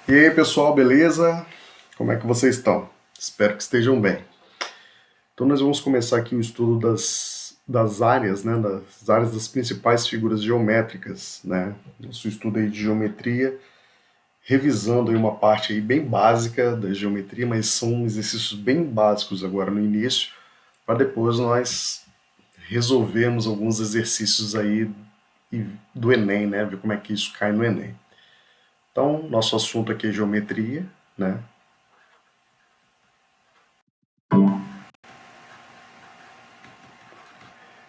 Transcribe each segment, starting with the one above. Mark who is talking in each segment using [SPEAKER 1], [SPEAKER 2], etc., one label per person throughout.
[SPEAKER 1] E aí, pessoal, beleza? Como é que vocês estão? Espero que estejam bem. Então, nós vamos começar aqui o estudo das áreas, né? Das áreas das principais figuras geométricas, né? Nosso estudo aí de geometria, revisando aí uma parte aí bem básica da geometria, mas são exercícios bem básicos agora no início, para depois nós resolvermos alguns exercícios aí do Enem, né? Ver como é que isso cai no Enem. Então, nosso assunto aqui é geometria, né?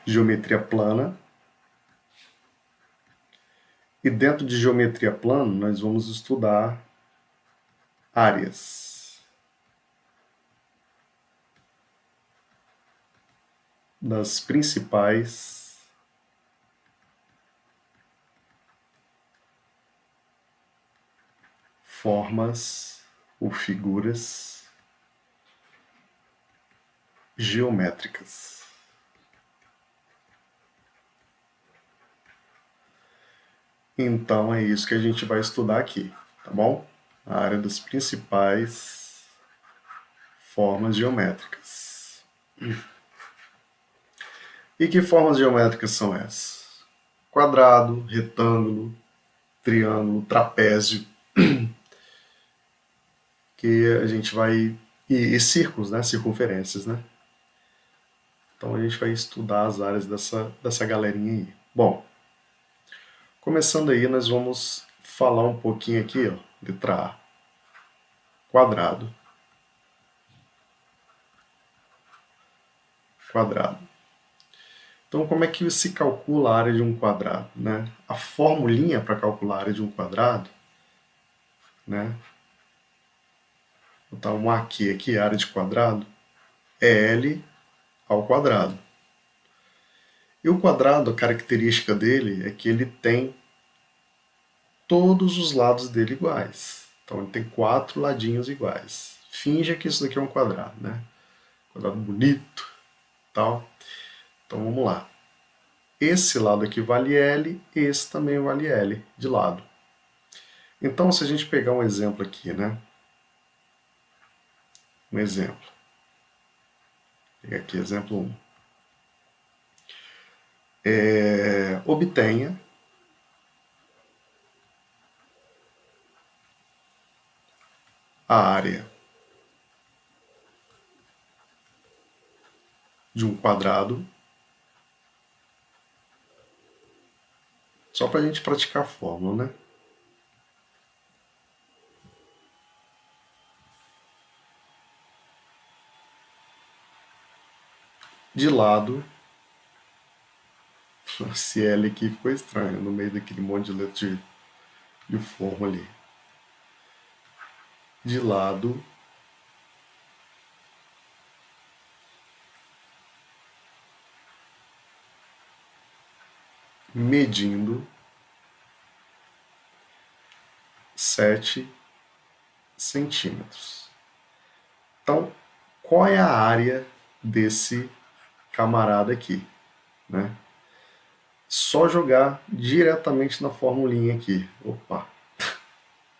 [SPEAKER 1] Geometria plana. E dentro de geometria plana, nós vamos estudar áreas das principais formas ou figuras geométricas. Então é isso que a gente vai estudar aqui, tá bom? A área das principais formas geométricas. E que formas geométricas são essas? Quadrado, retângulo, triângulo, trapézio, que a gente vai. E círculos, né? Circunferências, né? Então a gente vai estudar as áreas dessa galerinha aí. Bom, começando aí, nós vamos falar um pouquinho aqui, ó, letra A, quadrado. Quadrado. Então, como é que se calcula a área de um quadrado? Né? A formulinha para calcular a área de um quadrado, né? Vou botar um aqui, a área de quadrado, é L ao quadrado. E o quadrado, a característica dele é que ele tem todos os lados dele iguais. Então ele tem 4 ladinhos iguais. Finja que isso daqui é um quadrado, né? Quadrado bonito, tal. Então vamos lá. Esse lado aqui vale L, esse também vale L de lado. Então se a gente pegar um exemplo aqui, né? Um exemplo. Pega aqui exemplo 1. Obtenha a área de um quadrado, só para a gente praticar a fórmula, né? De lado, esse L aqui ficou estranho, no meio daquele monte de letra de forma ali. De lado medindo 7 centímetros. Então, qual é a área desse camarada aqui? Né? Só jogar diretamente na formulinha aqui. Opa,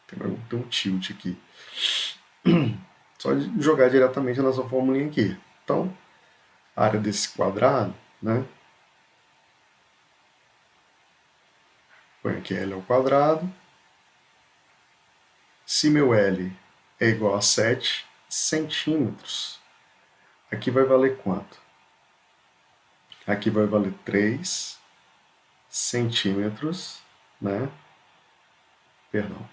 [SPEAKER 1] tem um tilt aqui. Só jogar diretamente nessa formulinha aqui. Então, a área desse quadrado, né? Põe aqui L ao quadrado. Se meu L é igual a 7 centímetros, aqui vai valer quanto? Aqui vai valer 3 centímetros, né? Perdão.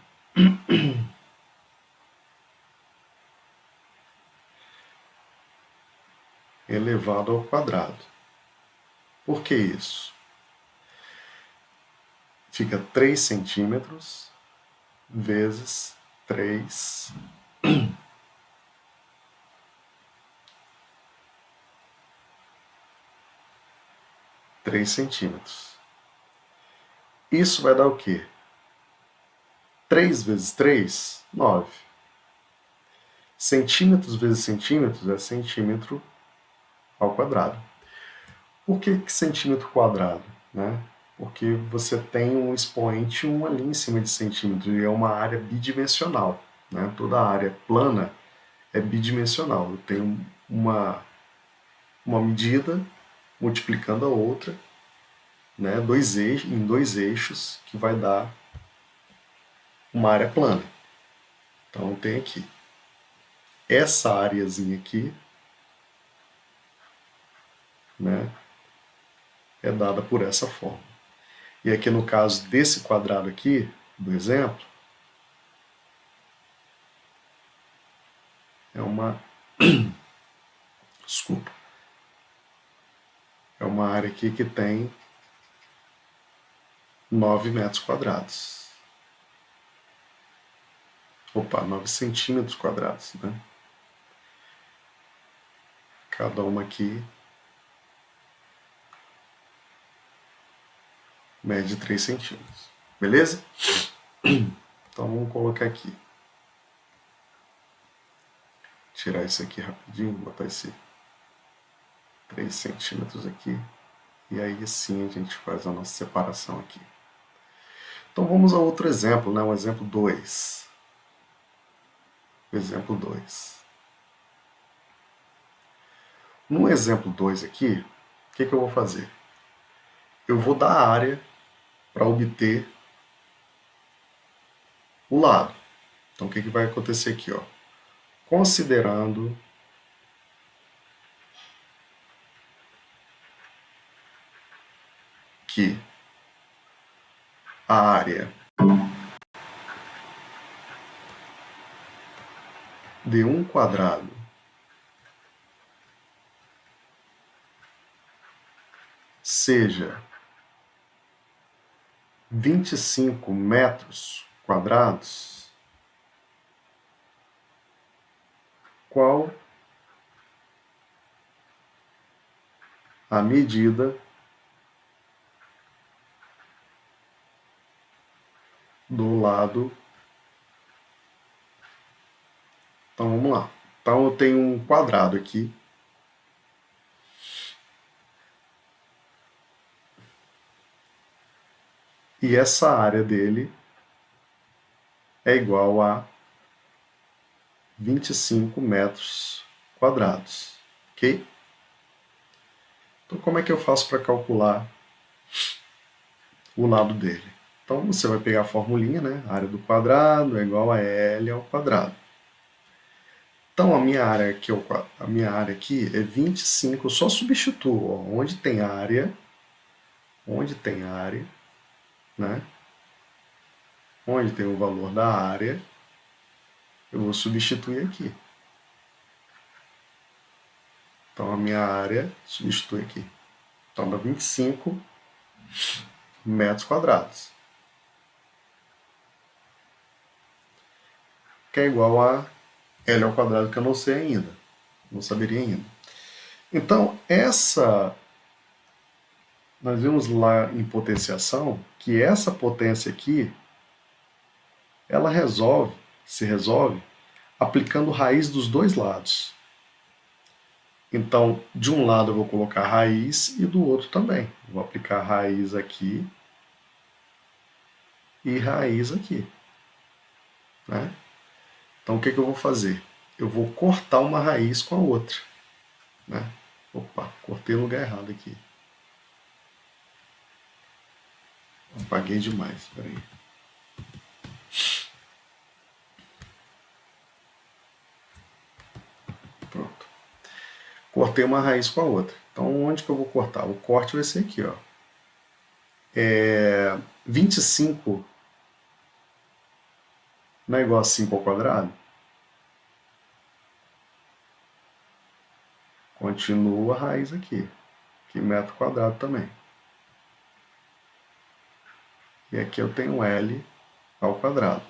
[SPEAKER 1] Elevado ao quadrado. Por que isso? Fica 3 centímetros vezes 3 centímetros. Isso vai dar o quê? 3 vezes 3, 9. Centímetros vezes centímetros é centímetro ao quadrado. Por que centímetro quadrado? Né? porque você tem um expoente 1 ali em cima de centímetro, e é uma área bidimensional, né? Toda área plana é bidimensional. Eu tenho uma medida multiplicando a outra, né? Em dois eixos, que vai dar uma área plana. Então tem aqui essa areazinha aqui, né? É dada por essa forma. E aqui no caso desse quadrado aqui, do exemplo, é uma desculpa, é uma área aqui que tem 9 metros quadrados. Opa, 9 centímetros quadrados, né? Cada uma aqui mede 3 centímetros. Beleza? Então vamos colocar aqui. Tirar isso aqui rapidinho, botar esse 3 centímetros aqui. E aí sim a gente faz a nossa separação aqui. Então vamos a outro exemplo, né? O exemplo 2. Exemplo 2. No exemplo 2 aqui, o que eu vou fazer? Eu vou dar a área para obter o lado. Então o que vai acontecer aqui? Ó? Considerando que a área de um quadrado seja 25 metros quadrados, qual a medida do lado. Então vamos lá. Então eu tenho um quadrado aqui. E essa área dele é igual a 25 metros quadrados. Ok? Então como é que eu faço para calcular o lado dele? Então você vai pegar a formulinha, né? A área do quadrado é igual a L ao quadrado. Então a minha área aqui é 25, eu só substituo, ó, onde tem área, né? Onde tem o valor da área, eu vou substituir aqui. Então a minha área substitui aqui. Então dá 25 metros quadrados. Que é igual a L ao quadrado, que eu não sei ainda. Não saberia ainda. Então, nós vimos lá em potenciação que essa potência aqui, ela se resolve aplicando raiz dos dois lados. Então, de um lado eu vou colocar raiz e do outro também. Vou aplicar raiz aqui e raiz aqui. Né? Então, o que eu vou fazer? Eu vou cortar uma raiz com a outra. Né? Opa, cortei o lugar errado aqui. Apaguei demais, espera aí. Pronto. Cortei uma raiz com a outra. Então, onde que eu vou cortar? O corte vai ser aqui, ó. 25 não é igual a 5 ao quadrado? Continua a raiz aqui, que metro quadrado também. E aqui eu tenho L ao quadrado.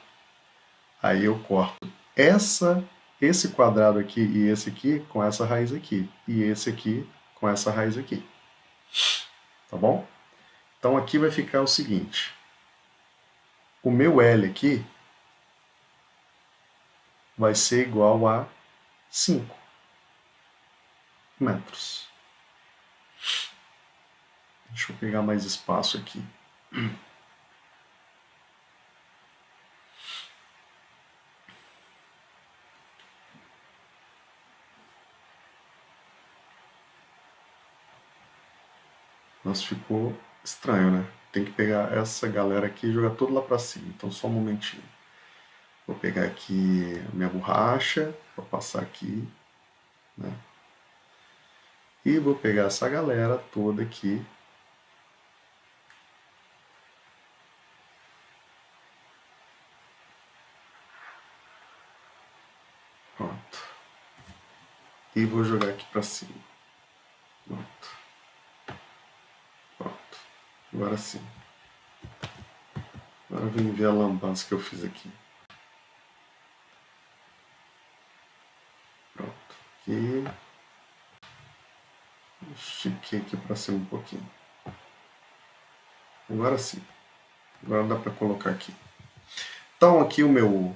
[SPEAKER 1] Aí eu corto esse quadrado aqui e esse aqui com essa raiz aqui. E esse aqui com essa raiz aqui. Tá bom? Então aqui vai ficar o seguinte. O meu L aqui vai ser igual a 5 metros. Deixa eu pegar mais espaço aqui. Nossa, ficou estranho, né? Tem que pegar essa galera aqui e jogar tudo lá pra cima. Então só um momentinho. Vou pegar aqui a minha borracha, vou passar aqui, né? E vou pegar essa galera toda aqui. Pronto. E vou jogar aqui pra cima. Pronto. Pronto. Agora sim. Agora vem ver a lambança que eu fiz aqui. Pronto. Aqui. Estiquei aqui pra cima um pouquinho. Agora sim. Agora dá pra colocar aqui. Então aqui o meu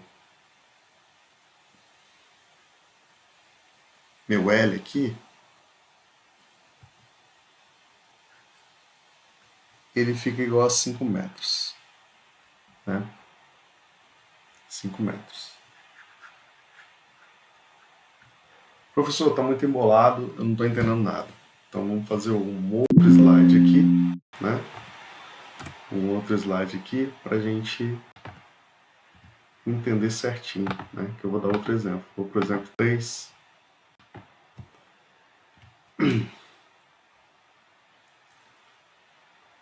[SPEAKER 1] L aqui, ele fica igual a 5 metros, né? 5 metros. Professor, está muito embolado, eu não estou entendendo nada. Então vamos fazer um outro slide aqui, né? Um outro slide aqui para a gente entender certinho, né? Que eu vou dar outro exemplo. Vou, por exemplo, 3.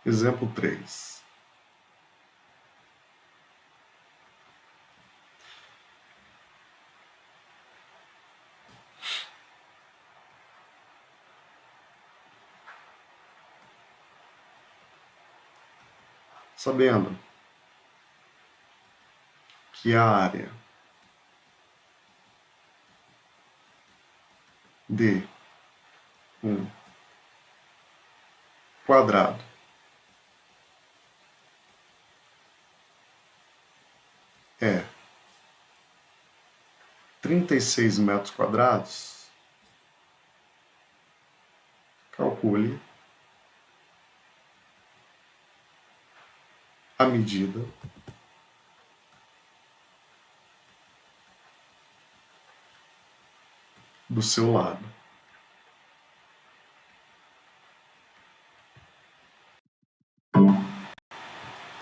[SPEAKER 1] Exemplo 3. Sabendo que a área de um quadrado é 36 metros quadrados, calcule a medida do seu lado.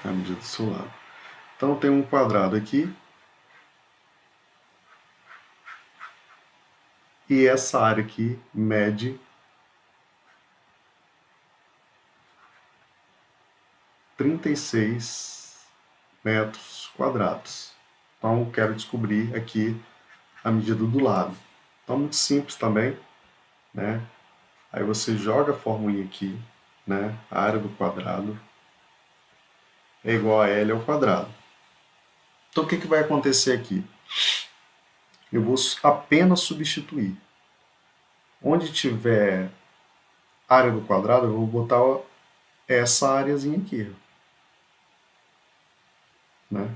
[SPEAKER 1] A medida do seu lado. Então tem um quadrado aqui. E essa área aqui mede 36 metros quadrados. Então eu quero descobrir aqui a medida do lado. Então muito simples também, né? Aí você joga a formulinha aqui, né? A área do quadrado é igual a L ao quadrado. Então o que vai acontecer aqui? Eu vou apenas substituir. Onde tiver área do quadrado, eu vou botar essa áreazinha aqui, né?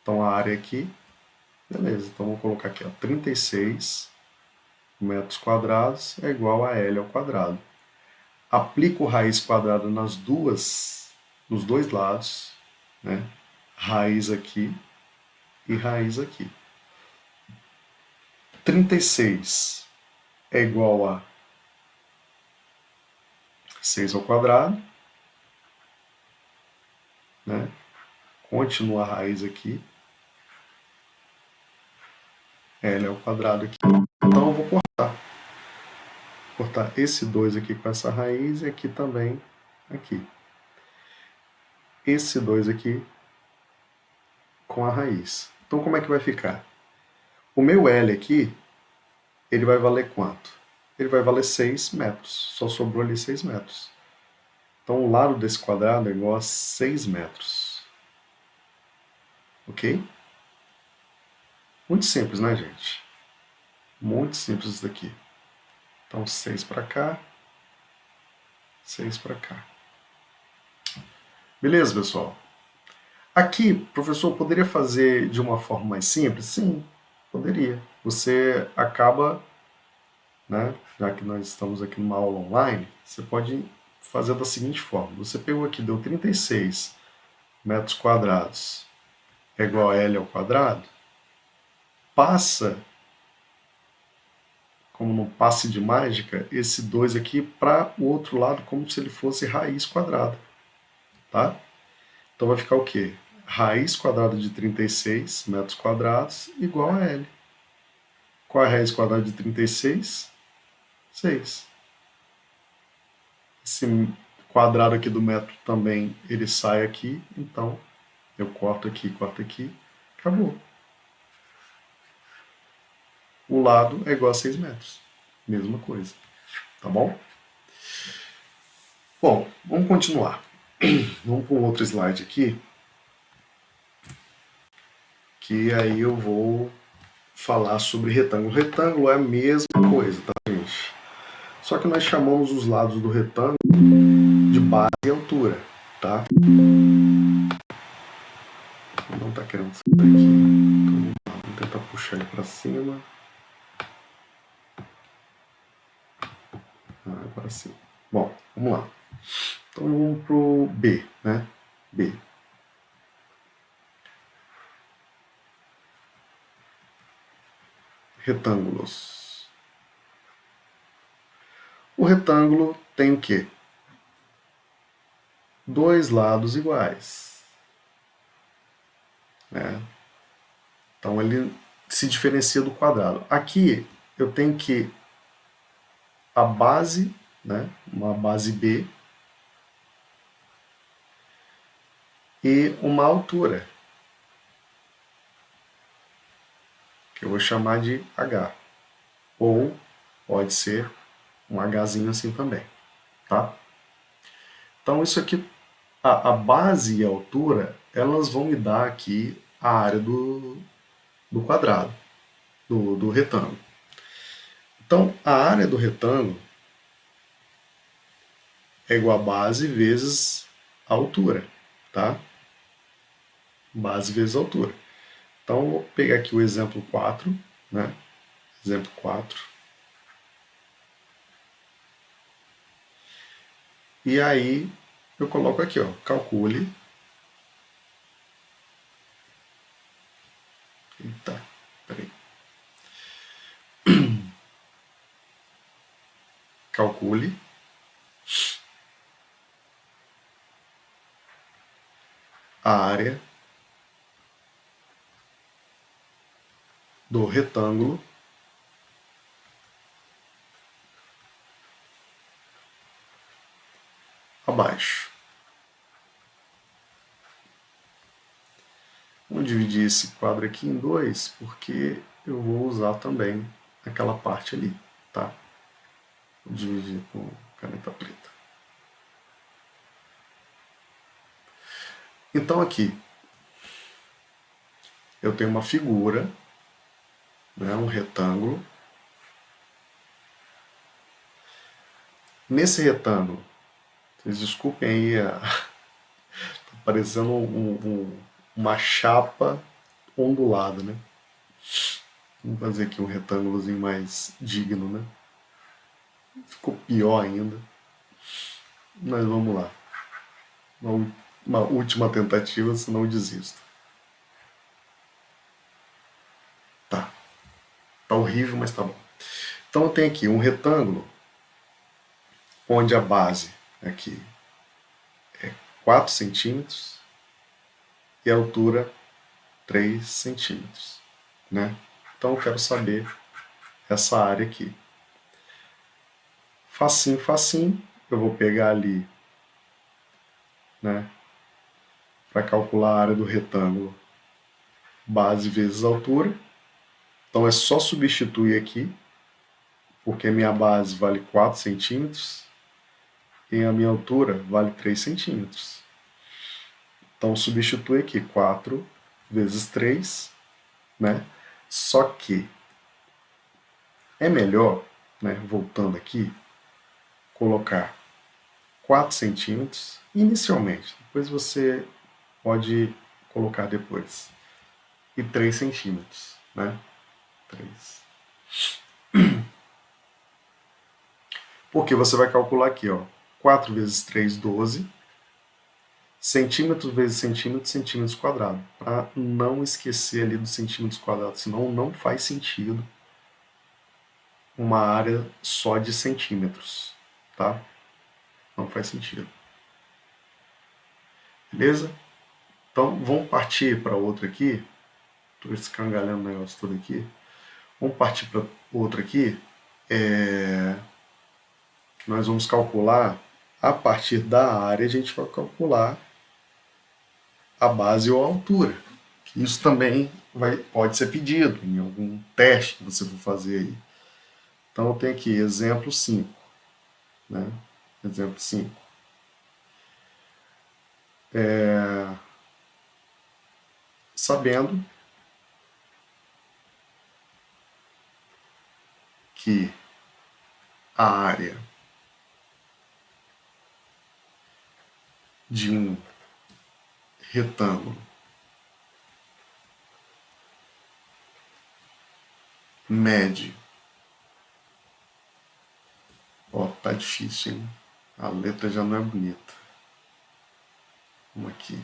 [SPEAKER 1] Então a área aqui, beleza. Então vou colocar aqui, ó, 36 metros quadrados é igual a L ao quadrado. Aplico raiz quadrada nos dois lados, né? Raiz aqui e raiz aqui. 36 é igual a 6 ao quadrado, né? Continua a raiz aqui. L ao quadrado aqui. Então eu vou cortar esse 2 aqui com essa raiz e aqui também, aqui. Esse 2 aqui com a raiz. Então como é que vai ficar? O meu L aqui, ele vai valer quanto? Ele vai valer 6 metros. Só sobrou ali 6 metros. Então o lado desse quadrado é igual a 6 metros. Ok? Muito simples, né, gente? Muito simples isso daqui. Então 6 para cá, 6 para cá. Beleza, pessoal? Aqui, professor, poderia fazer de uma forma mais simples? Sim, poderia. Você acaba né? Já que nós estamos aqui numa aula online, você pode fazer da seguinte forma. Você pegou aqui, deu 36 metros quadrados é igual a L ao quadrado, passa, como no passe de mágica, esse 2 aqui para o outro lado como se ele fosse raiz quadrada, tá? Então vai ficar o quê? Raiz quadrada de 36 metros quadrados igual a L. Qual é a raiz quadrada de 36? 6. Esse quadrado aqui do metro também, ele sai aqui, então eu corto aqui, acabou. O lado é igual a 6 metros. Mesma coisa, tá bom? Bom, vamos continuar. Vamos para um outro slide aqui, que aí eu vou falar sobre retângulo. Retângulo é a mesma coisa, tá, gente? Só que nós chamamos os lados do retângulo de base e altura, tá? Não está querendo sair daqui, então vamos tentar puxar ele para cima. Agora sim. Bom, vamos lá. Então vamos pro B, né? B. Retângulos. O retângulo tem o quê? Dois lados iguais. Né? Então ele se diferencia do quadrado. Aqui eu tenho que a base, né? Uma base B e uma altura, que eu vou chamar de H. Ou pode ser um Hzinho assim também, tá? Então isso aqui, a base e a altura, elas vão me dar aqui a área do quadrado, do retângulo. Então a área do retângulo é igual a base vezes a altura, tá? Base vezes a altura. Então eu vou pegar aqui o exemplo 4, né? Exemplo 4. E aí eu coloco aqui, ó, calcule. Eita, peraí. Calcule a área do retângulo abaixo. Vamos dividir esse quadro aqui em dois, porque eu vou usar também aquela parte ali, tá? Vou dividir com caneta preta. Então aqui, eu tenho uma figura, né, um retângulo. Nesse retângulo, vocês desculpem aí, tá parecendo uma chapa ondulada, né? Vamos fazer aqui um retângulozinho mais digno, né? Ficou pior ainda. Mas vamos lá. Uma última tentativa, senão eu desisto. Tá. Tá horrível, mas tá bom. Então eu tenho aqui um retângulo onde a base aqui é 4 centímetros e a altura 3 centímetros, né? Então eu quero saber essa área aqui. Facinho, facinho. Eu vou pegar ali, né, para calcular a área do retângulo, base vezes altura. Então é só substituir aqui, porque a minha base vale 4 centímetros e a minha altura vale 3 centímetros. Então substitui aqui 4 vezes 3, né? Só que é melhor, né, voltando aqui, colocar 4 centímetros inicialmente, depois você pode colocar depois, e 3 centímetros, né? 3. Porque você vai calcular aqui, ó, 4 vezes 3, 12, centímetros vezes centímetros, centímetros quadrados, para não esquecer ali dos centímetros quadrados, senão não faz sentido uma área só de centímetros, tá? Não faz sentido. Beleza? Então, vamos partir para outra aqui. Estou escangalhando o negócio todo aqui. Vamos partir para outra aqui. Nós vamos calcular, a partir da área, a gente vai calcular a base ou a altura. Isso também pode ser pedido em algum teste que você for fazer aí. Então, eu tenho aqui exemplo 5. Né? Exemplo 5. Sabendo que a área de um retângulo mede. Ó, tá difícil, hein? A letra já não é bonita. Vamos aqui.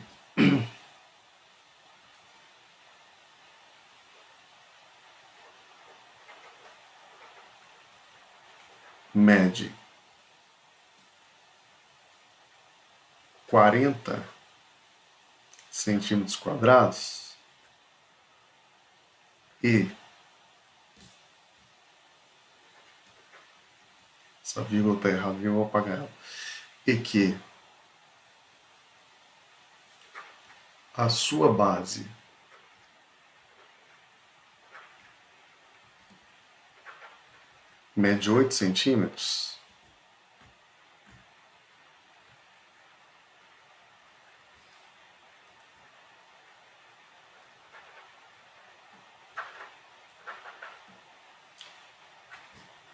[SPEAKER 1] Mede 40 centímetros quadrados e essa vírgula está errada, eu vou apagar ela. E que a sua base mede 8 centímetros,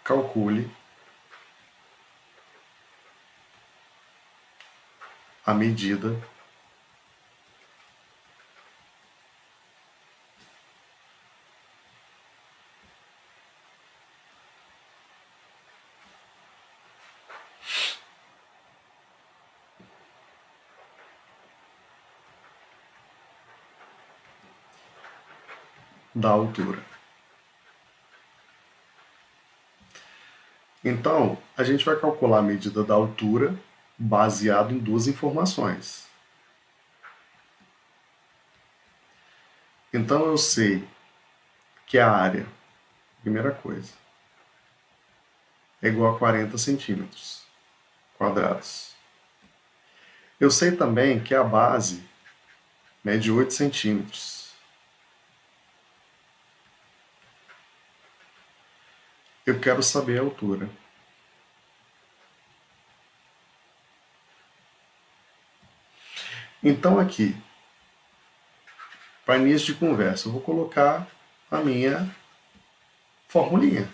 [SPEAKER 1] calcule a medida da altura. Então, a gente vai calcular a medida da altura baseado em duas informações. Então, eu sei que a área, primeira coisa, é igual a 40 centímetros quadrados. Eu sei também que a base mede 8 centímetros. Eu quero saber a altura. Então aqui, para início de conversa, eu vou colocar a minha formulinha.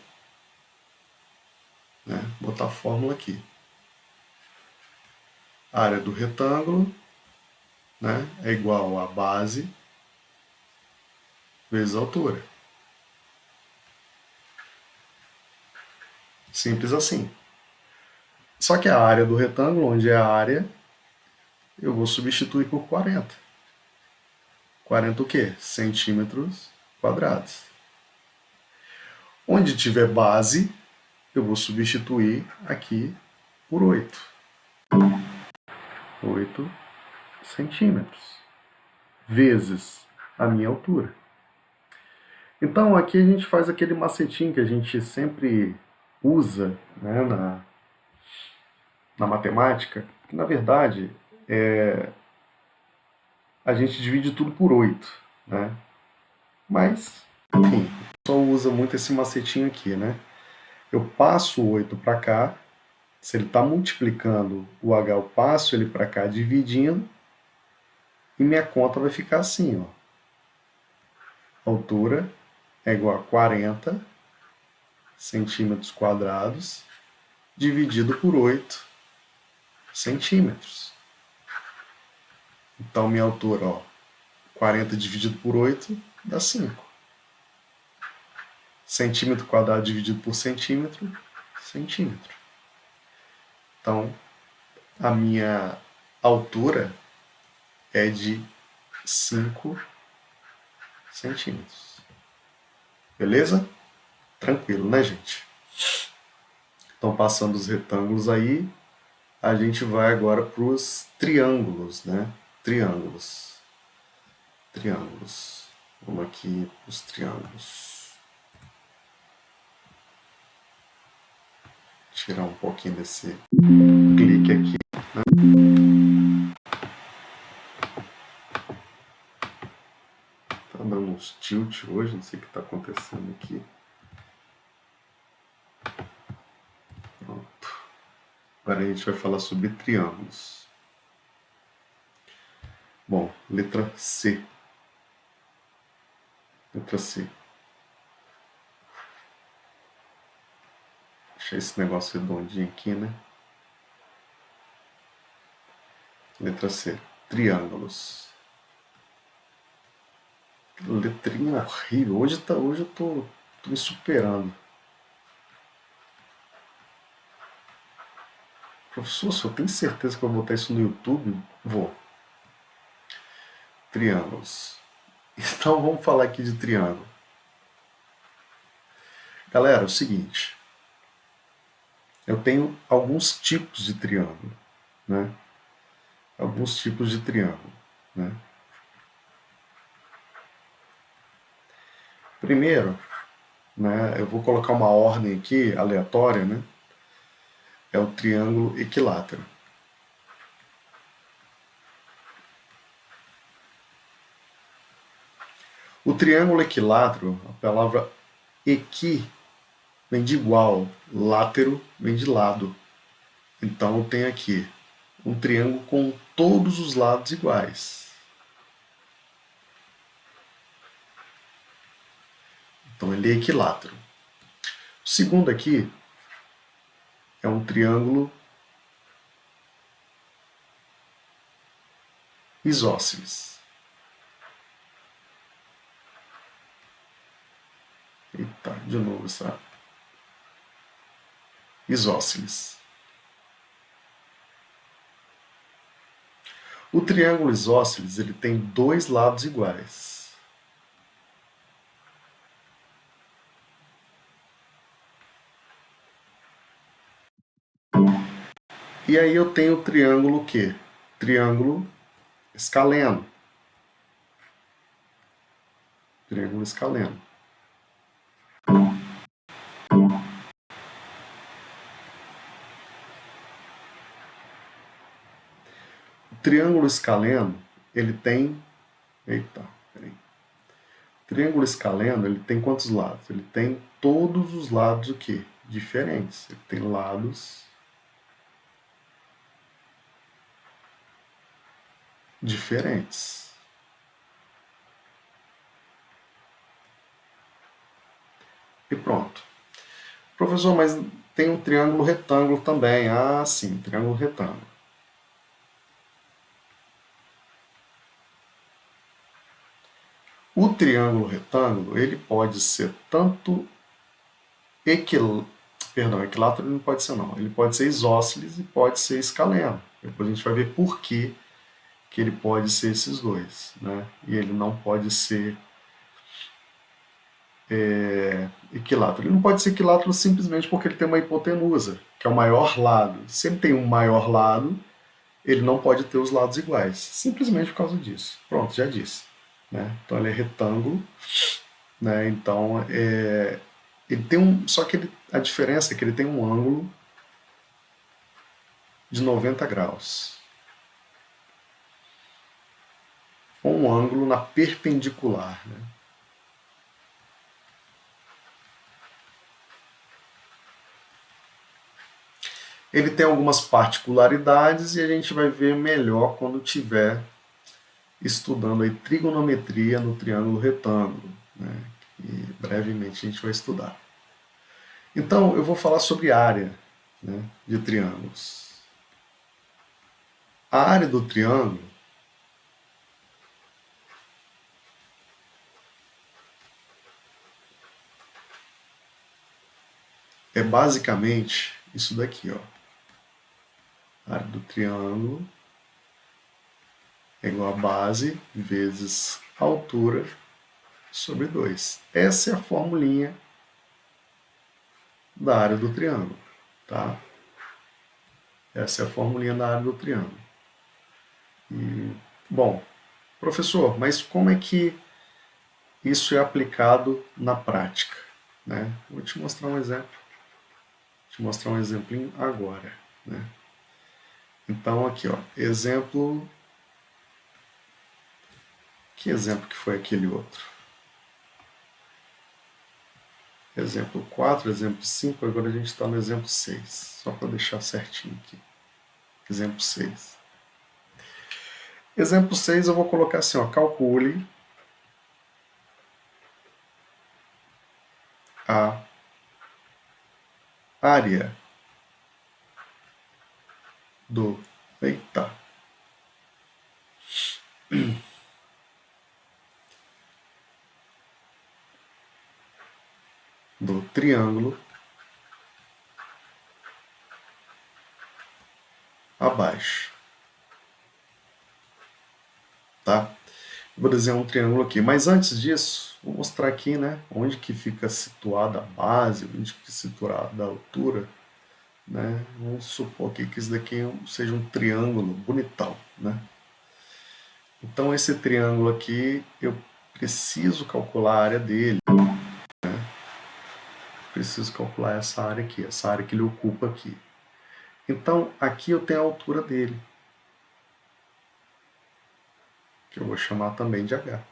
[SPEAKER 1] Né? Botar a fórmula aqui. A área do retângulo, né, é igual a base vezes a altura. Simples assim. Só que a área do retângulo, onde é a área, eu vou substituir por 40. 40 o quê? Centímetros quadrados. Onde tiver base, eu vou substituir aqui por 8. 8 centímetros vezes a minha altura. Então aqui a gente faz aquele macetinho que a gente sempre usa, né, na matemática, que na verdade a gente divide tudo por 8, né? Mas, enfim, só usa muito esse macetinho aqui, né? Eu passo o 8 para cá, se ele está multiplicando o H, eu passo ele para cá dividindo, e minha conta vai ficar assim, ó. Altura é igual a 40 centímetros quadrados dividido por 8 centímetros. Então, minha altura, ó, 40 dividido por 8 dá 5. Centímetro quadrado dividido por centímetro, centímetro. Então, a minha altura é de 5 centímetros. Beleza? Tranquilo, né, gente? Então, passando os retângulos aí, a gente vai agora para os triângulos, né? Triângulos. Triângulos. Vamos aqui para os triângulos. Tirar um pouquinho desse clique aqui. Tá dando uns tilt hoje, não sei o que está acontecendo aqui. Pronto. Agora a gente vai falar sobre triângulos. Bom, letra C. Letra C. Deixar esse negócio redondinho aqui, né? Letra C. Triângulos. Letrinha horrível. Hoje eu tô me superando. Professor, se eu tenho certeza que eu vou botar isso no YouTube, vou. Triângulos. Então vamos falar aqui de triângulo. Galera, é o seguinte. Eu tenho alguns tipos de triângulo, né? Alguns tipos de triângulo, né? Primeiro, né, eu vou colocar uma ordem aqui aleatória, né? É o triângulo equilátero. O triângulo equilátero, a palavra equi vem de igual, látero vem de lado. Então eu tenho aqui um triângulo com todos os lados iguais. Então ele é equilátero. O segundo aqui é um triângulo isósceles. Eita, de novo essa isósceles. O triângulo isósceles ele tem dois lados iguais. E aí eu tenho o triângulo o quê? Triângulo escaleno. Triângulo escaleno. O triângulo escaleno, ele tem... Eita, peraí. O triângulo escaleno, ele tem quantos lados? Ele tem todos os lados o quê? Diferentes. Ele tem lados diferentes. E pronto. Professor, mas tem um triângulo retângulo também. Ah, sim, triângulo retângulo. O triângulo retângulo, ele pode ser tanto equilátero não pode ser não. Ele pode ser isósceles e pode ser escaleno. Depois a gente vai ver por que ele pode ser esses dois, né? E ele não pode ser equilátero. Ele não pode ser equilátero simplesmente porque ele tem uma hipotenusa, que é o maior lado. Se ele tem um maior lado, ele não pode ter os lados iguais, simplesmente por causa disso. Pronto, já disse. Né? Então ele é retângulo, né? Então ele tem só que a diferença é que ele tem um ângulo de 90 graus. Ou um ângulo na perpendicular. Né? Ele tem algumas particularidades e a gente vai ver melhor quando tiver estudando aí trigonometria no triângulo retângulo, né? E brevemente a gente vai estudar. Então eu vou falar sobre área, né, de triângulos. A área do triângulo é basicamente isso daqui, ó. A área do triângulo é igual a base vezes a altura sobre 2. Essa é a formulinha da área do triângulo, tá? Essa é a formulinha da área do triângulo. E, bom, professor, mas como é que isso é aplicado na prática? Né? Vou te mostrar um exemplo. Vou te mostrar um exemplinho agora. Né? Então, aqui, ó, exemplo. Que exemplo que foi aquele outro? Exemplo 4, exemplo 5, agora a gente está no exemplo 6. Só para deixar certinho aqui. Exemplo 6. Exemplo 6 eu vou colocar assim, ó, calcule a área do... Eita! Do triângulo abaixo. Tá? Vou desenhar um triângulo aqui, mas antes disso, vou mostrar aqui, né, onde que fica situada a base, onde que fica situada a altura, né? Vamos supor aqui que isso daqui seja um triângulo bonitão, né? Então esse triângulo aqui, eu preciso calcular a área dele, né? Preciso calcular essa área aqui, essa área que ele ocupa aqui. Então aqui eu tenho a altura dele, que eu vou chamar também de H.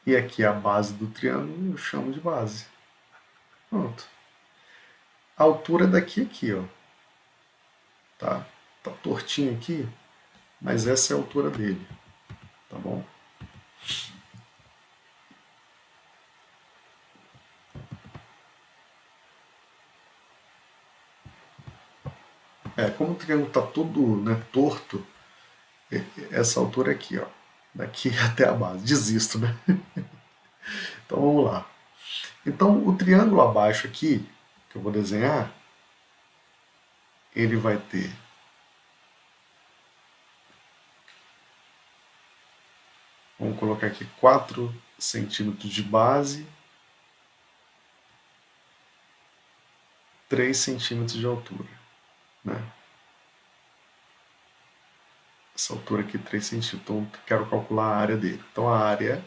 [SPEAKER 1] E aqui a base do triângulo eu chamo de base. Pronto. A altura daqui aqui, ó. Tá? Tá tortinho aqui, mas essa é a altura dele. Tá bom? Como o triângulo tá todo, né, torto, essa altura aqui, ó. Daqui até a base. Desisto, né? Então vamos lá. Então o triângulo abaixo aqui, que eu vou desenhar, ele vai ter vamos colocar aqui 4 centímetros de base, 3 centímetros de altura. Né? Essa altura aqui, 3 centímetros. Então quero calcular a área dele. Então a área,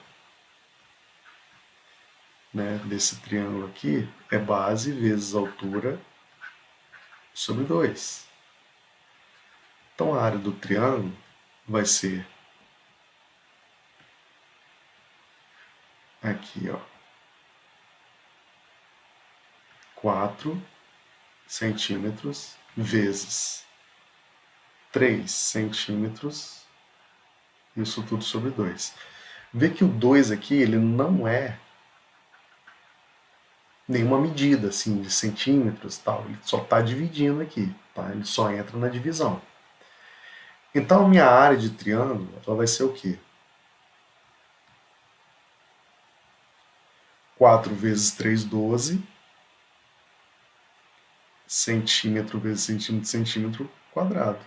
[SPEAKER 1] né, desse triângulo aqui é base vezes altura sobre 2. Então a área do triângulo vai ser aqui, ó, 4 centímetros vezes 3 centímetros, isso tudo sobre 2. Vê que o 2 aqui, ele não é nenhuma medida assim de centímetros, tal. Ele só está dividindo aqui, tá? Ele só entra na divisão. Então a minha área de triângulo, ela vai ser o quê? 4 vezes 3, 12. Centímetro vezes centímetro, centímetro quadrado.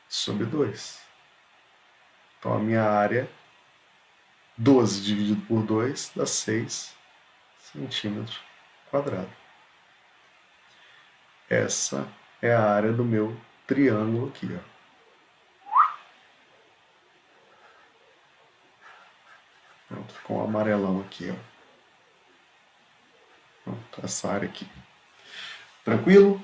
[SPEAKER 1] Sobre 2. Então a minha área, 12 dividido por 2, dá 6 centímetros quadrados. Essa é a área do meu triângulo aqui, ó. Pronto, ficou um amarelão aqui, ó. Pronto, essa área aqui. Tranquilo?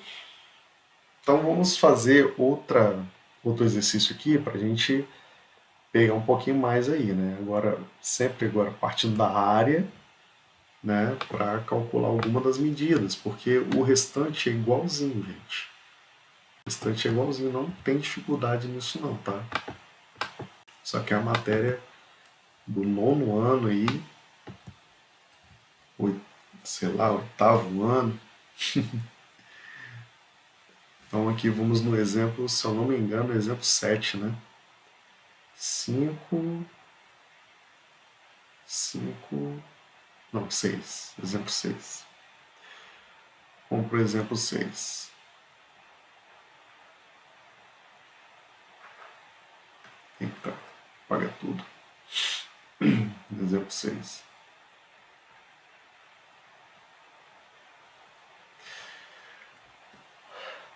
[SPEAKER 1] Então vamos fazer outro exercício aqui para a gente pegar um pouquinho mais aí, né? Agora partindo da área, né? Para calcular alguma das medidas, porque o restante é igualzinho, gente. O restante é igualzinho, não tem dificuldade nisso não, tá? Só que é a matéria do 9º ano aí, sei lá, 8º ano. Então aqui vamos no exemplo, se eu não me engano, exemplo 7, né? 5, não, 6, exemplo 6. Vamos para o exemplo 6. Eita, apaga tudo. Vou dizer para vocês.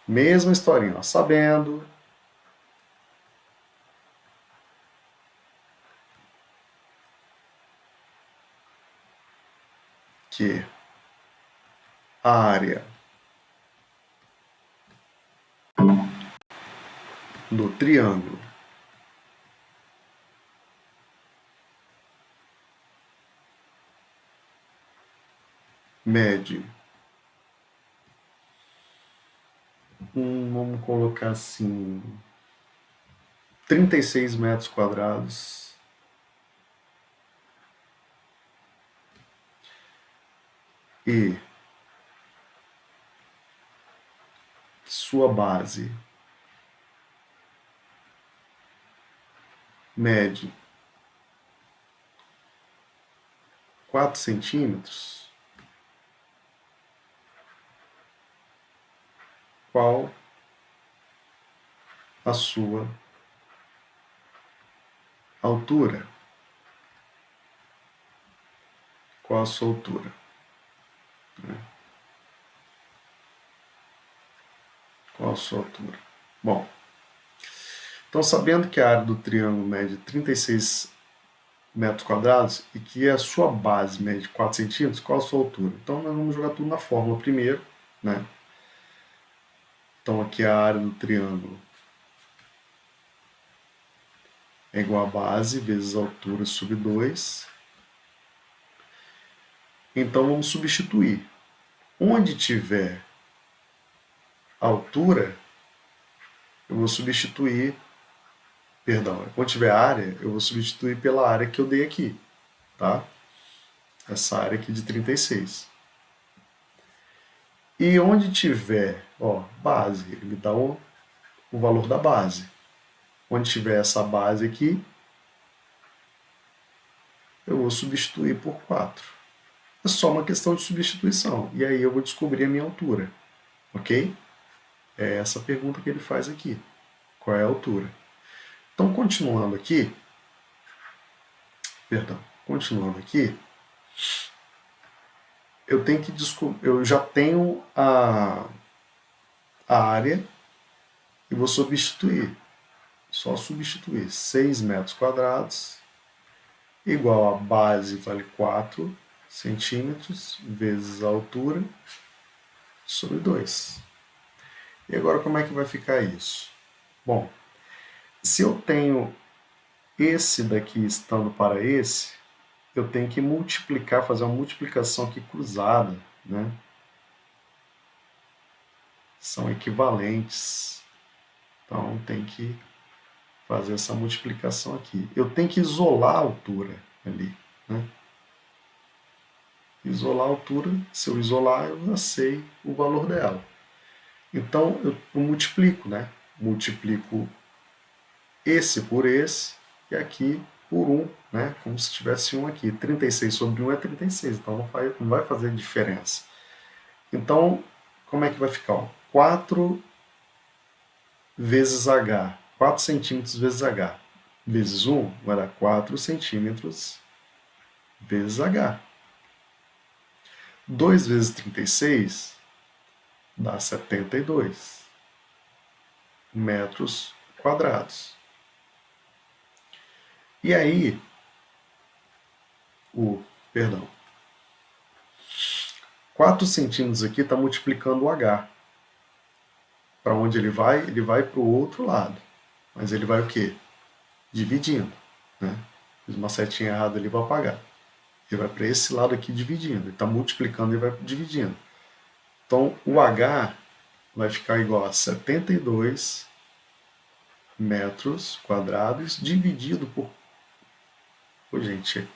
[SPEAKER 1] Mesma historinha, ó, sabendo que a área do triângulo mede vamos colocar assim, 36 metros quadrados. E sua base mede 4 centímetros, qual a sua altura? Qual a sua altura? Qual a sua altura? Bom, então sabendo que a área do triângulo mede 36 metros quadrados e que a sua base mede 4 centímetros, qual a sua altura? Então nós vamos jogar tudo na fórmula primeiro, né? Então aqui a área do triângulo é igual a base vezes a altura sobre 2. Então vamos substituir. Onde tiver altura, eu vou substituir, perdão, onde tiver área, eu vou substituir pela área que eu dei aqui, tá? Essa área aqui de 36. E onde tiver, ó, base, ele me dá o valor da base. Onde tiver essa base aqui, eu vou substituir por 4. É só uma questão de substituição. E aí eu vou descobrir a minha altura, ok? É essa a pergunta que ele faz aqui. Qual é a altura? Então, continuando aqui, eu tenho que eu já tenho a área e vou substituir. Só substituir 6 metros quadrados igual a base vale 4 centímetros vezes a altura sobre 2. E agora como é que vai ficar isso? Bom, se eu tenho esse daqui estando para esse, eu tenho que multiplicar, fazer uma multiplicação aqui cruzada, né? São equivalentes. Então tem que fazer essa multiplicação aqui. Eu tenho que isolar a altura ali, né? Isolar a altura, se eu isolar, eu já sei o valor dela. Então eu multiplico, né? Multiplico esse por esse e aqui por 1, né? Como se tivesse 1 aqui. 36 sobre 1 é 36, então não vai fazer diferença. Então, como é que vai ficar? Ó? 4 vezes H, 4 centímetros vezes H, vezes 1 vai dar 4 centímetros vezes H. 2 vezes 36 dá 72 metros quadrados. E aí, perdão, 4 centímetros aqui está multiplicando o H. Para onde ele vai? Ele vai para o outro lado. Mas ele vai o quê? Dividindo. Né? Fiz uma setinha errada ali para apagar. Ele vai para esse lado aqui dividindo. Ele está multiplicando e vai dividindo. Então, o H vai ficar igual a 72 metros quadrados dividido por... Pô, gente,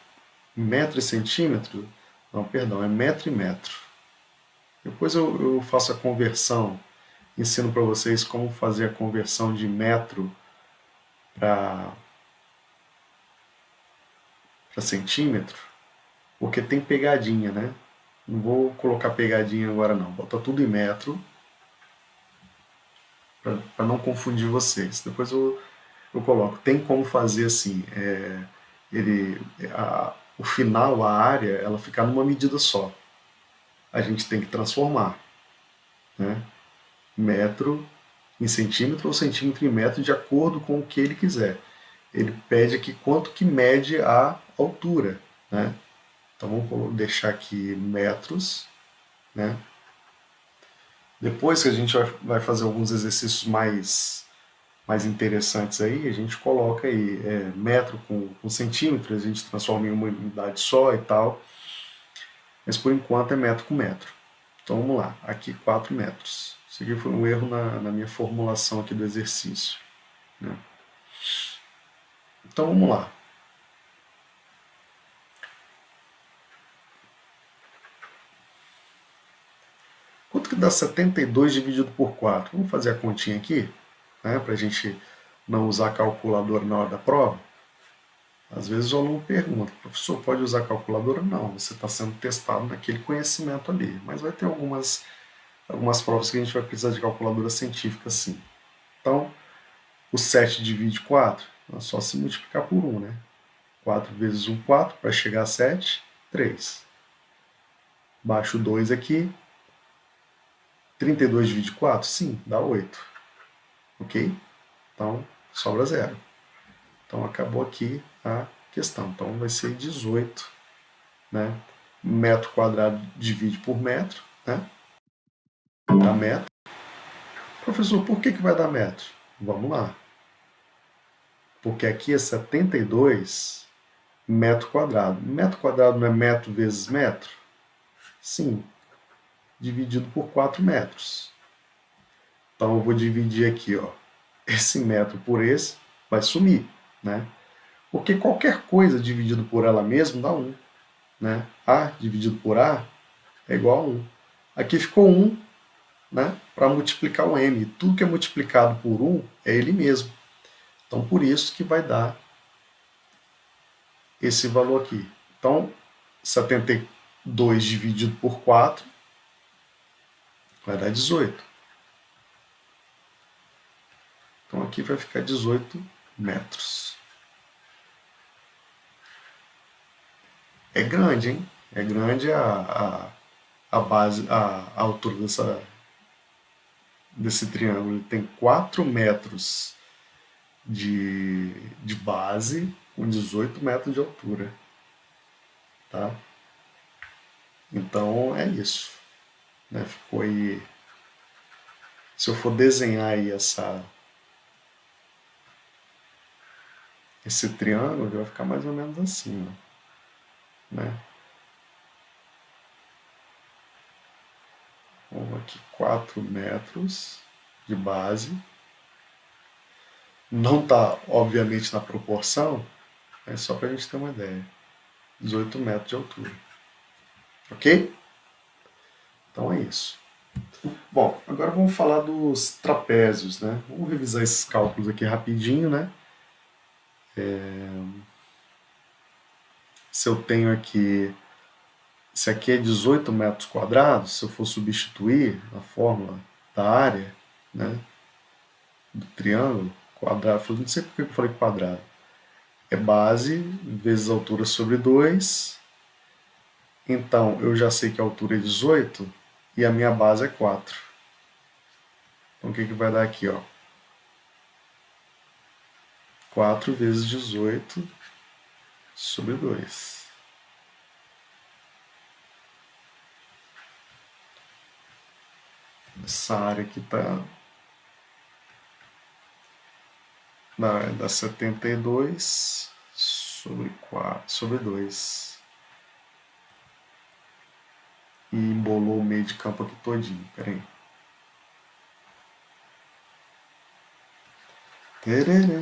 [SPEAKER 1] metro e centímetro? Não, perdão, é metro e metro. Depois eu faço a conversão, ensino para vocês como fazer a conversão de metro para centímetro, porque tem pegadinha, né? Não vou colocar pegadinha agora não, bota tudo em metro, para não confundir vocês. Depois eu eu coloco, tem como fazer assim, o final, a área, ela ficar numa medida só. A gente tem que transformar, né? Metro em centímetro ou centímetro em metro, de acordo com o que ele quiser. Ele pede aqui quanto que mede a altura, né? Então vamos deixar aqui metros, né? Depois que a gente vai fazer alguns exercícios mais interessantes aí, a gente coloca aí metro com centímetro, a gente transforma em uma unidade só e tal, mas por enquanto é metro com metro. Então vamos lá, aqui 4 metros. Isso aqui foi um erro na minha formulação aqui do exercício, né? Então vamos lá. Quanto que dá 72 dividido por 4? Vamos fazer a continha aqui, né, para a gente não usar a calculadora na hora da prova. Às vezes o aluno pergunta, professor, pode usar a calculadora? Não, você está sendo testado naquele conhecimento ali. Mas vai ter algumas provas que a gente vai precisar de calculadora científica sim. Então, o 7 divide 4, é só se multiplicar por 1, né? 4 vezes 1, 4, para chegar a 7, 3. Baixo 2 aqui. 32 divide 4? Sim, dá 8. Ok? Então, sobra 0. Então, acabou aqui a questão. Então, vai ser 18, né? Metro quadrado divide por metro, né? Dá metro. Professor, por que vai dar metro? Vamos lá. Porque aqui é 72 metro quadrado. Metro quadrado não é metro vezes metro? Sim. Dividido por 4 metros. Então eu vou dividir aqui, ó, esse metro por esse, vai sumir, né? Porque qualquer coisa dividido por ela mesma dá 1. Né? A dividido por A é igual a 1. Aqui ficou 1, né, para multiplicar o M. Tudo que é multiplicado por 1 é ele mesmo. Então, por isso que vai dar esse valor aqui. Então, 72 dividido por 4 vai dar 18. Então, aqui vai ficar 18 metros. É grande, hein? É grande a base, a altura desse triângulo. Ele tem 4 metros de base com 18 metros de altura. Tá? Então é isso. Né? Ficou aí. Se eu for desenhar aí esse triângulo, vai ficar mais ou menos assim. Ó, né? Vamos aqui, 4 metros de base. Não está, obviamente, na proporção, é só para a gente ter uma ideia. 18 metros de altura. Ok? Então é isso. Bom, agora vamos falar dos trapézios, né? Vamos revisar esses cálculos aqui rapidinho, né? Se eu tenho aqui, se aqui é 18 metros quadrados, se eu for substituir a fórmula da área, né, do triângulo, quadrado, não sei por que eu falei quadrado, é base vezes altura sobre 2, então eu já sei que a altura é 18 e a minha base é 4. Então o que vai dar aqui? Ó? 4 vezes 18 sobre 2. Essa área aqui está dá 72 sobre 4, sobre 2. E embolou o meio de campo aqui todinho. Pera aí.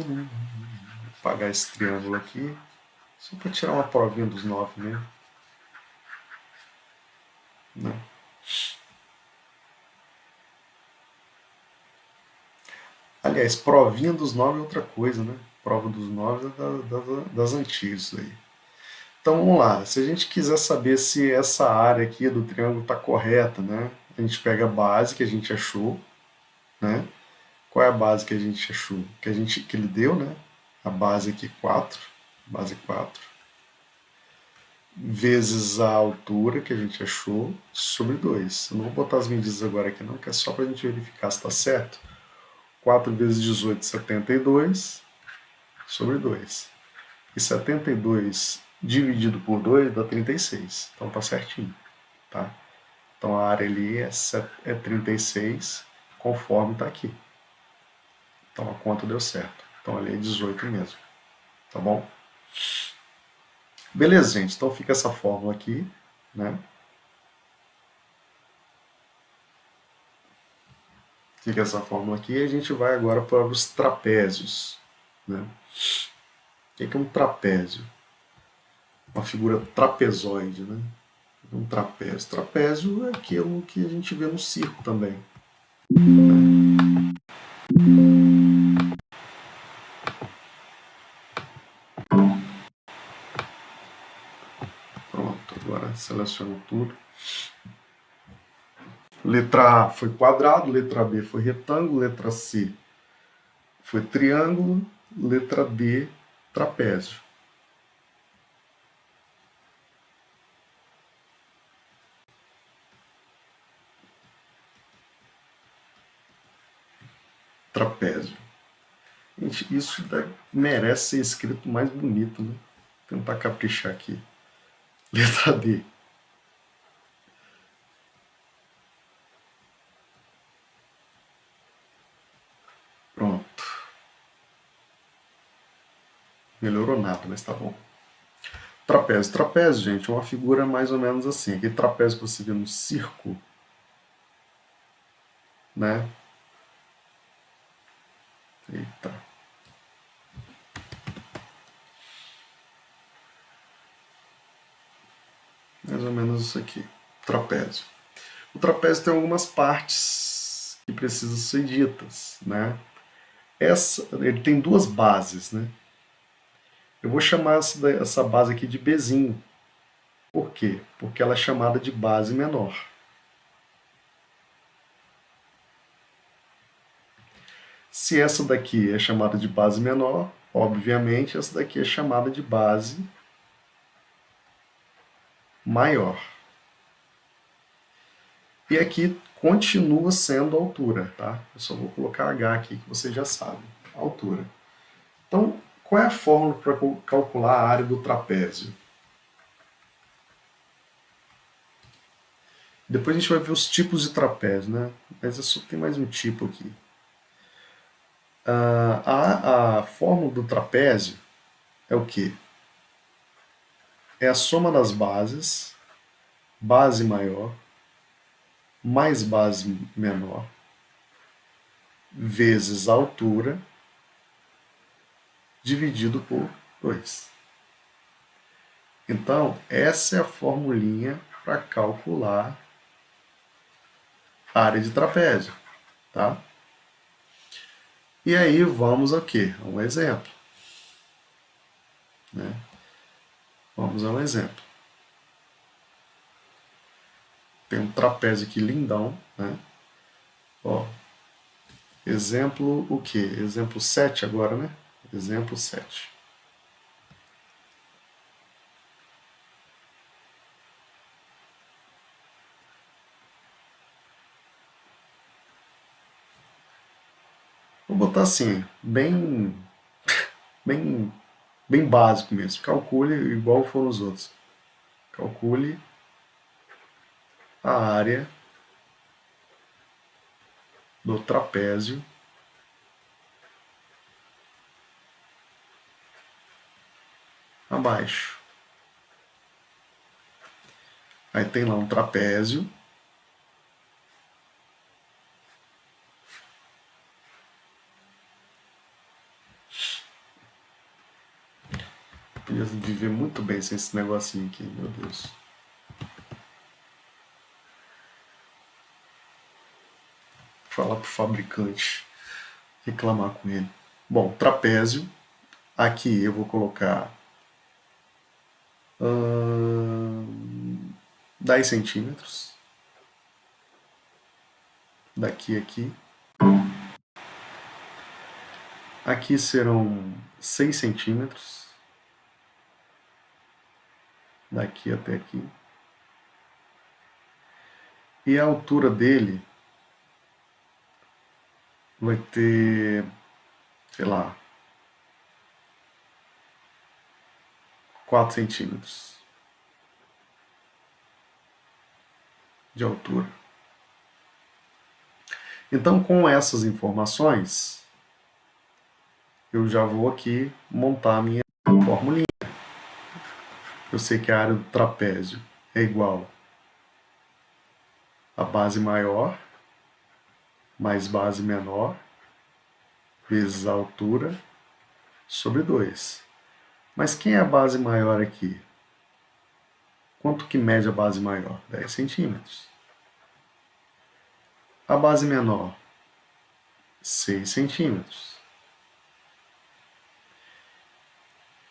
[SPEAKER 1] Vou apagar esse triângulo aqui. Só para tirar uma provinha dos 9 mesmo. Né? Aliás, provinha dos 9 é outra coisa, né? Prova dos 9 é das antigas aí. Então vamos lá. Se a gente quiser saber se essa área aqui do triângulo está correta, né? A gente pega a base que a gente achou, né? Qual é a base que a gente achou? Que ele deu, né? A base aqui 4, base 4, vezes a altura que a gente achou, sobre 2. Eu não vou botar as medidas agora aqui não, que é só para a gente verificar se está certo. 4 vezes 18, 72, sobre 2. E 72 dividido por 2 dá 36. Então tá certinho. Tá? Então a área ali é 36, conforme está aqui. Então a conta deu certo. Então ali é 18 mesmo. Tá bom? Beleza, gente. Então fica essa fórmula aqui, né? Fica essa fórmula aqui e a gente vai agora para os trapézios, né? O que é um trapézio? Uma figura trapezoide, né? Um trapézio. Trapézio é aquilo que a gente vê no circo também. Pronto, agora seleciono tudo. Letra A foi quadrado, letra B foi retângulo, letra C foi triângulo, letra D trapézio. Trapézio. Gente, isso merece ser escrito mais bonito, né? Vou tentar caprichar aqui. Letra D. Pronto. Melhorou nada, mas tá bom. Trapézio. Trapézio, gente, é uma figura mais ou menos assim. Aquele trapézio que você vê no circo, né? Eita. Mais ou menos isso aqui. Trapézio. O trapézio tem algumas partes que precisam ser ditas, né? Ele tem duas bases, né? Eu vou chamar essa base aqui de Bzinho. Por quê? Porque ela é chamada de base menor. Se essa daqui é chamada de base menor, obviamente essa daqui é chamada de base maior. E aqui continua sendo a altura, tá? Eu só vou colocar H aqui que você já sabe, a altura. Então, qual é a fórmula para calcular a área do trapézio? Depois a gente vai ver os tipos de trapézio, né? Mas só tem mais um tipo aqui. A fórmula do trapézio é o quê? É a soma das bases, base maior, mais base menor, vezes a altura, dividido por 2. Então, essa é a formulinha para calcular a área de trapézio, tá? E aí vamos ao quê? A um exemplo. Né? Vamos a um exemplo. Tem um trapézio aqui lindão, né? Ó, exemplo o quê? Exemplo 7 agora, né? Exemplo 7. Vou botar assim, bem, bem básico mesmo. Calcule igual foram os outros. Calcule a área do trapézio abaixo. Aí tem lá um trapézio. Eu podia viver muito bem sem esse negocinho aqui, meu Deus. Falar pro fabricante, reclamar com ele. Bom, trapézio. Aqui eu vou colocar 10 centímetros. Daqui a aqui. Aqui serão 6 centímetros, daqui até aqui. E a altura dele vai ter, sei lá, 4 centímetros de altura. Então, com essas informações, eu já vou aqui montar a minha formulinha. Eu sei que a área do trapézio é igual a base maior mais base menor vezes a altura sobre 2. Mas quem é a base maior aqui? Quanto que mede a base maior? 10 centímetros. A base menor, 6 centímetros.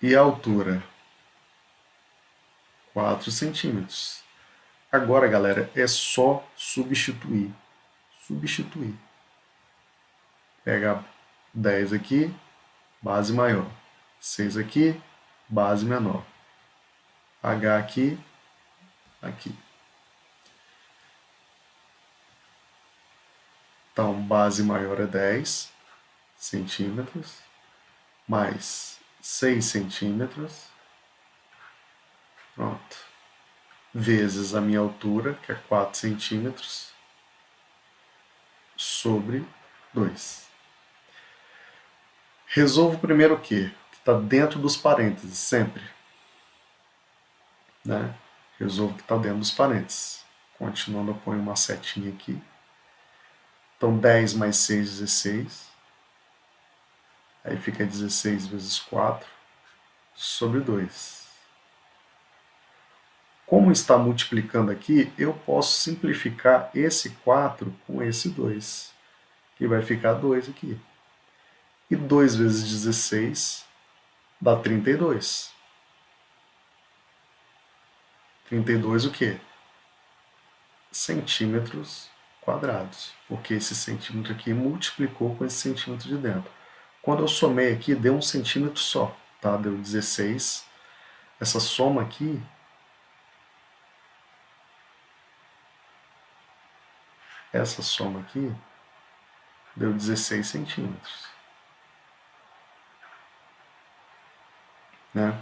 [SPEAKER 1] E a altura, 4 centímetros. Agora, galera, é só substituir. Substituir. Pega 10 aqui, base maior. 6 aqui, base menor. H aqui, aqui. Então, base maior é 10 centímetros, mais 6 centímetros, pronto, vezes a minha altura, que é 4 centímetros, sobre 2. Resolvo primeiro o quê? Que está dentro dos parênteses, sempre. Né? Resolvo o que está dentro dos parênteses. Continuando, eu ponho uma setinha aqui. Então, 10 mais 6, 16. Aí fica 16 vezes 4 sobre 2. Como está multiplicando aqui, eu posso simplificar esse 4 com esse 2, que vai ficar 2 aqui. E 2 vezes 16 dá 32. 32 o quê? Centímetros quadrados, porque esse centímetro aqui multiplicou com esse centímetro de dentro. Quando eu somei aqui, deu 1 centímetro só, tá? Deu 16. Essa soma aqui deu 16 centímetros. Né?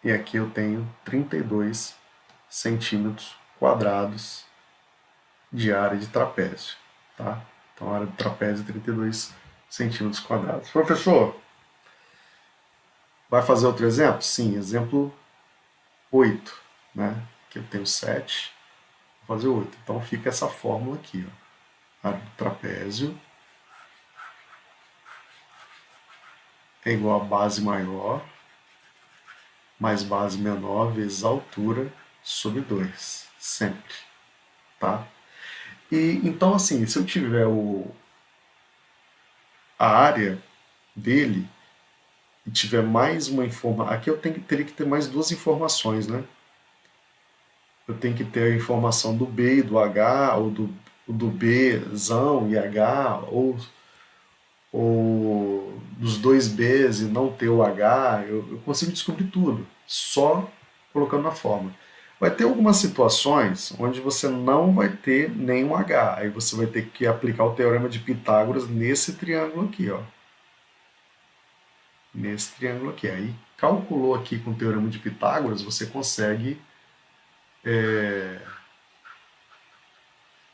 [SPEAKER 1] E aqui eu tenho 32 centímetros quadrados de área de trapézio. Tá? Então a área do trapézio é 32 centímetros quadrados. Professor, vai fazer outro exemplo? Sim, exemplo 8. Né? Aqui eu tenho 7, vou fazer 8. Então fica essa fórmula aqui. Ó. A área do trapézio é igual a base maior mais base menor vezes a altura sobre 2. Sempre. Tá? E então, assim, se eu tiver a área dele e tiver mais uma informação. Aqui eu teria que ter mais duas informações, né? Eu tenho que ter a informação do B e do H, ou do Bzão e H, ou dos dois Bs e não ter o H. Eu consigo descobrir tudo, só colocando na fórmula. Vai ter algumas situações onde você não vai ter nenhum H. Aí você vai ter que aplicar o teorema de Pitágoras nesse triângulo aqui, ó. Nesse triângulo aqui. Aí calculou aqui com o teorema de Pitágoras, você consegue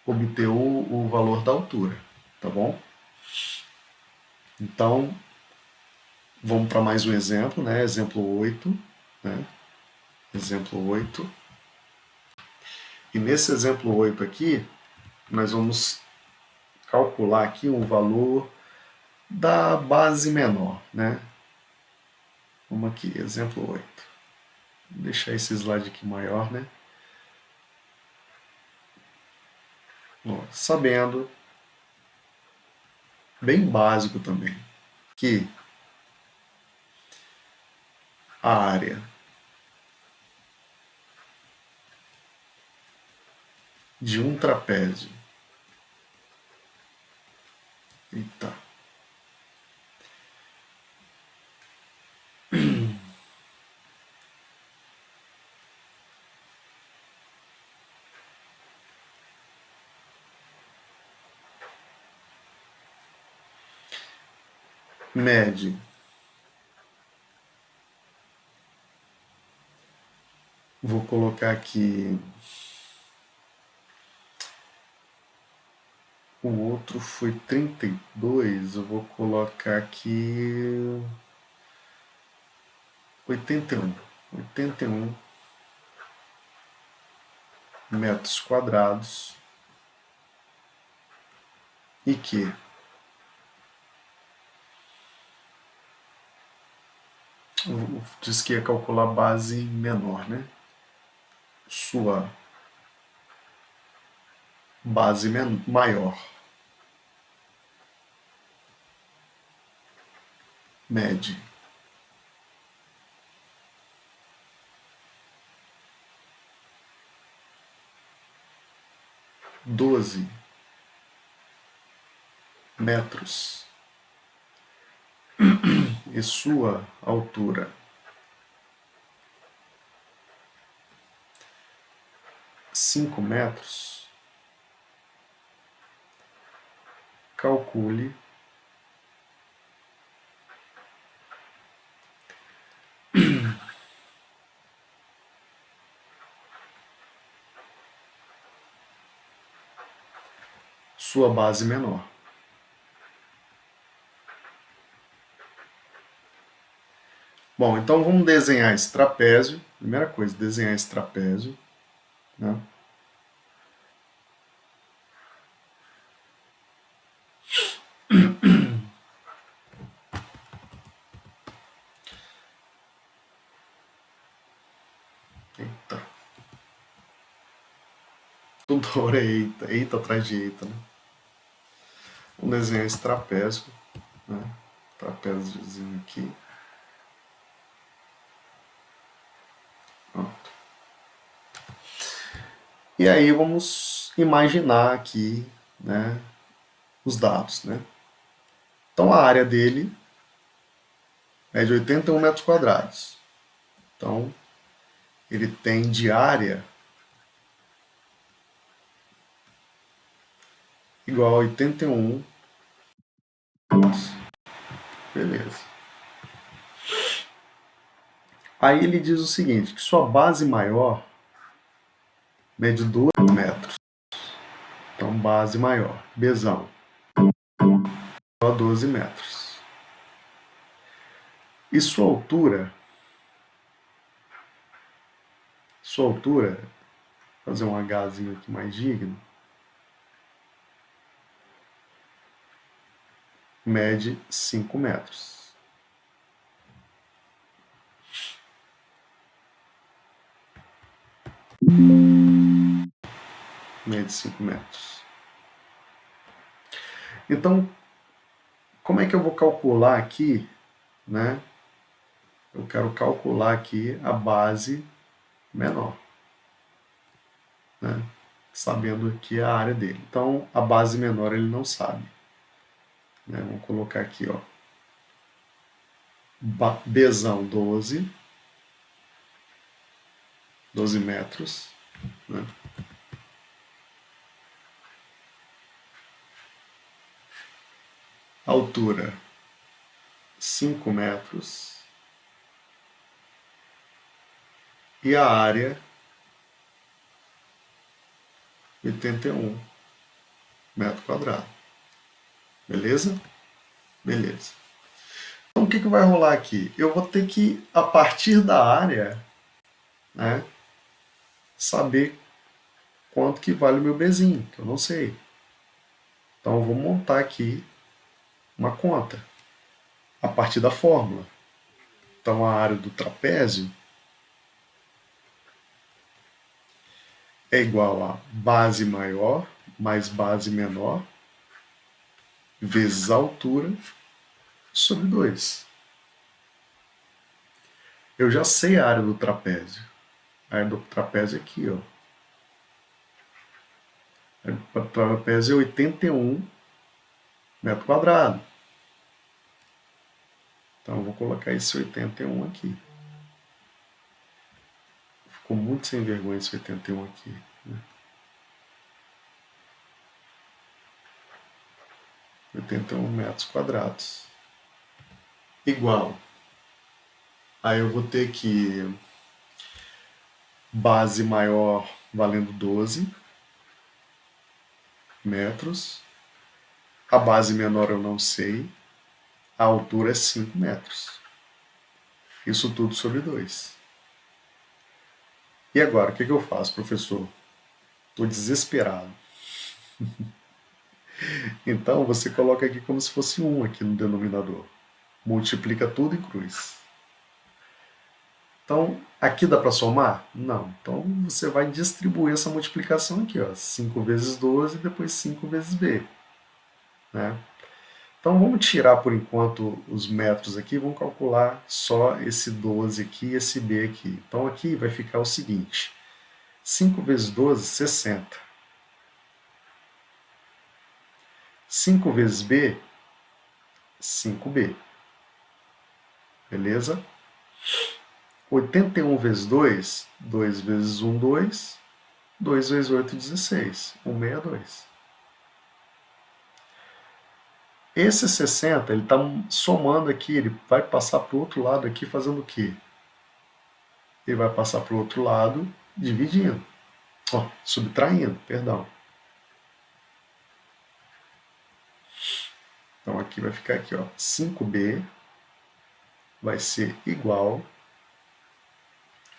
[SPEAKER 1] obter o valor da altura, tá bom? Então, vamos para mais um exemplo, né? Exemplo 8, né? Exemplo 8. E nesse exemplo 8 aqui, nós vamos calcular aqui um valor da base menor, né? Vamos aqui, exemplo 8. Vou deixar esse slide aqui maior, né? Ó, sabendo, bem básico também, que a área de um trapézio, eita, mede vou colocar aqui, o outro foi 32, eu vou colocar aqui 81 metros quadrados, e que diz que ia calcular base menor, né? Sua base maior mede 12 metros e sua altura 5 metros, calcule sua base menor. Bom, então vamos desenhar esse trapézio. Primeira coisa, desenhar esse trapézio, né? Eita. Tudo hora é eita. Eita atrás de eita, né? Vamos desenhar esse trapézio, né? Trapéziozinho aqui. Pronto. E aí vamos imaginar aqui, né, os dados, né? Então a área dele é de 81 metros quadrados. Então ele tem de área igual a 81. Beleza. Aí ele diz o seguinte, que sua base maior mede 2 metros. Então base maior, Bzão, igual a 12 metros. E sua altura, fazer um Hzinho aqui mais digno, mede 5 metros. Mede 5 metros. Então, como é que eu vou calcular aqui, né? Eu quero calcular aqui a base menor, né? Sabendo aqui a área dele. Então, a base menor ele não sabe. Né? Vamos colocar aqui, ó. Bzão 12 metros, né? Altura 5 metros e a área 81 metros quadrados. Beleza? Beleza. Então o que vai rolar aqui? Eu vou ter que, a partir da área, né, saber quanto que vale o meu Bzinho, que eu não sei. Então eu vou montar aqui uma conta a partir da fórmula. Então a área do trapézio é igual a base maior mais base menor vezes a altura sobre 2. Eu já sei a área do trapézio. A área do trapézio é aqui, ó. A área do trapézio é 81 metros quadrados. Então eu vou colocar esse 81 aqui. Ficou muito sem vergonha esse 81 aqui. Né? 81 metros quadrados. igual. Aí eu vou ter que base maior valendo 12 metros. A base menor eu não sei. A altura é 5 metros. Isso tudo sobre 2. E agora, o que eu faço, professor? Estou desesperado. Então, você coloca aqui como se fosse 1 aqui no denominador. Multiplica tudo em cruz. Então, aqui dá para somar? Não. Então, você vai distribuir essa multiplicação aqui. Ó. 5 vezes 12, depois 5 vezes b. Né? Então, vamos tirar por enquanto os metros aqui, vamos calcular só esse 12 aqui e esse b aqui. Então, aqui vai ficar o seguinte. 5 vezes 12, 60. 5 vezes b, 5b. Beleza? 81 vezes 2, 2 vezes 1, 2. 2 vezes 8, 16. 162. Esse 60, ele está somando aqui, ele vai passar para o outro lado aqui fazendo o quê? Ele vai passar para o outro lado dividindo. Subtraindo, perdão. Então aqui vai ficar aqui, ó, 5b vai ser igual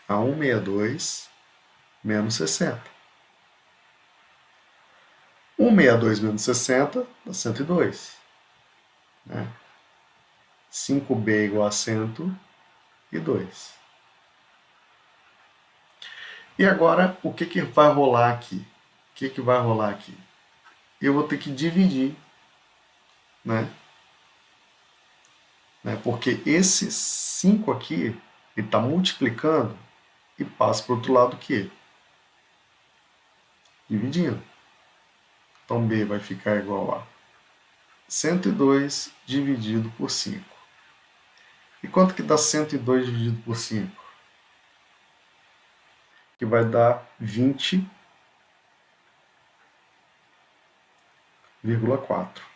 [SPEAKER 1] a 162 menos 60. 162 menos 60 dá 102. Né? 5b é igual a 102. E agora, o que vai rolar aqui? O que vai rolar aqui? Eu vou ter que dividir, né? Porque esse 5 aqui, ele está multiplicando e passa para o outro lado o quê? Dividindo. Então, b vai ficar igual a 102 dividido por 5. E quanto que dá 102 dividido por 5? Que vai dar 20,4.